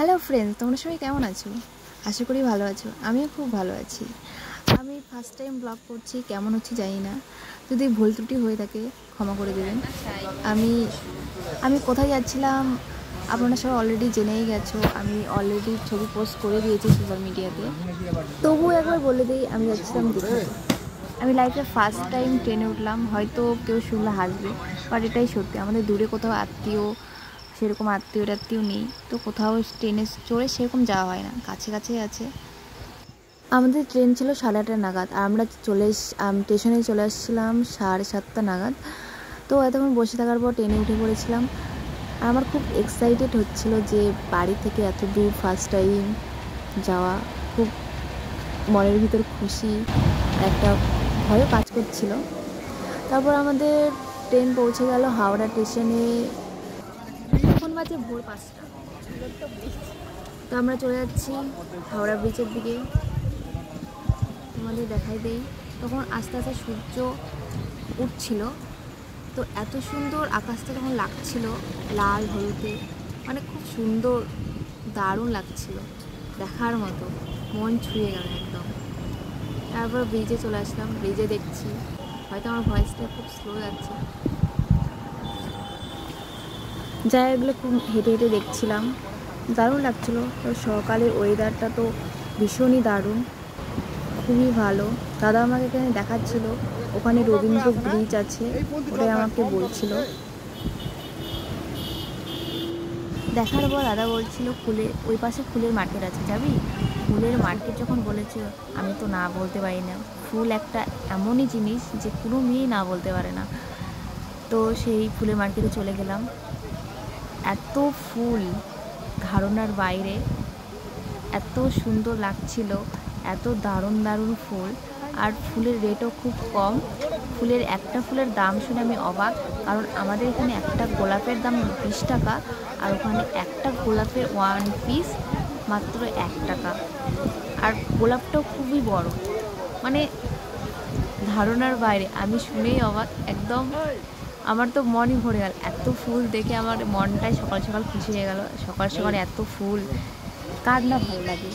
Hello friends, তোমরা সবাই কেমন আছো? আশা করি ভালো আছো। আমিও খুব ভালো আছি। আমি ফার্স্ট টাইম ব্লগ করছি, কেমন হচ্ছে জানি না। যদি ভুল ত্রুটি হয়ে থাকে ক্ষমা করে দেবেন। আমি কোথায় যাচ্ছিলাম আপনারা সবাই অলরেডি জেনেই গেছো। আমি অলরেডি ছবি পোস্ট করে দিয়েছি সোশ্যাল মিডিয়াতে, তবুও একবার বলে দিই আমি যাচ্ছিলাম দীঘাতে। আমি লাইফে ফার্স্ট টাইম ট্রেনে উঠলাম। হয়তো কেউ শুনলে হাসবে, বাট এটাই সত্যি। আমাদের দূরে কোথাও সেরকম আত্মীয় নেই, তো কোথাও ট্রেনে চড়ে সেরকম যাওয়া হয় না, কাছে কাছেই আছে। আমাদের ট্রেন ছিল 8:30 নাগাদ, আর আমরা স্টেশনে চলে আসছিলাম 7:30 নাগাদ। তো এতক্ষণ বসে থাকার পর ট্রেনে উঠে পড়েছিলাম। আর আমার খুব এক্সাইটেড হচ্ছিল যে বাড়ি থেকে এত দূর ফার্স্ট টাইম যাওয়া। খুব মনের ভিতর খুশি, একটা ভয়ও কাজ করছিল। তারপর আমাদের ট্রেন পৌঁছে গেল হাওড়া স্টেশনে। এখন বাজে ভোর 5টা। তো আমরা চলে যাচ্ছি হাওড়া ব্রিজের দিকে। তোমাদের দেখাই দেই, তখন আস্তে আস্তে সূর্য উঠছিল। তো এত সুন্দর আকাশটা তখন লাগছিল লাল হলুদে, মানে খুব সুন্দর, দারুণ লাগছিল, দেখার মতো, মন ছুঁয়ে গেল একদম। তারপর ব্রিজে চলে আসলাম। ব্রিজে দেখছি, হয়তো আমার ভয়েসটা খুব স্লো যাচ্ছে, জায়গাগুলো খুব হেঁটে হেঁটে দেখছিলাম, দারুণ লাগছিল। তো সকালের ওয়েদারটা তো ভীষণই দারুণ, খুবই ভালো। দাদা আমাকে এখানে দেখাচ্ছিল, ওখানে রবীন্দ্র ব্রিজ আছে, ওটাই আমাকে বলছিল। দেখার পর দাদা বলছিল ওই পাশে ফুলের মার্কেট আছে, যাবি? ফুলের মার্কেট যখন বলেছে, আমি তো না বলতে পারি না। ফুল একটা এমনই জিনিস যে কোনো মেয়েই না বলতে পারে না। তো সেই ফুলের মার্কেটে চলে গেলাম। এত ফুল ধারণার বাইরে, এত সুন্দর লাগছিল, এত দারুণ দারুণ ফুল। আর ফুলের রেটও খুব কম। একটা ফুলের দাম শুনে আমি অবাক, কারণ আমাদের এখানে একটা গোলাপের দাম 20 টাকা, আর ওখানে একটা গোলাপের 1 পিস মাত্র 1 টাকা। আর গোলাপটাও খুবই বড়, মানে ধারণার বাইরে। আমি শুনেই অবাক একদম। আমার তো মনই ভরে গেল, এত ফুল দেখে আমার মনটাই সকাল সকাল খুশি হয়ে গেল। সকাল সকাল এত ফুল, কার না ভালো লাগে।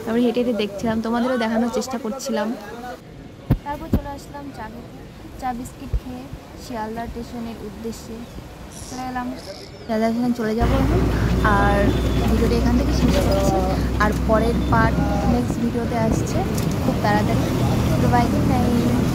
তারপরে হেঁটে হেঁটে দেখছিলাম, তোমাদেরও দেখানোর চেষ্টা করছিলাম। তারপর চলে আসলাম চা বিস্কিট খেয়ে শিয়ালদা স্টেশনের উদ্দেশ্যে চলে গেলাম। শিয়ালদা স্টেশন চলে যাবো এখন, আর ভিডিওটা এখান থেকে শেষ করছি। আর পরের পার্ট নেক্সট ভিডিওতে আসছে খুব তাড়াতাড়ি। তো বাই, গুড নাইট।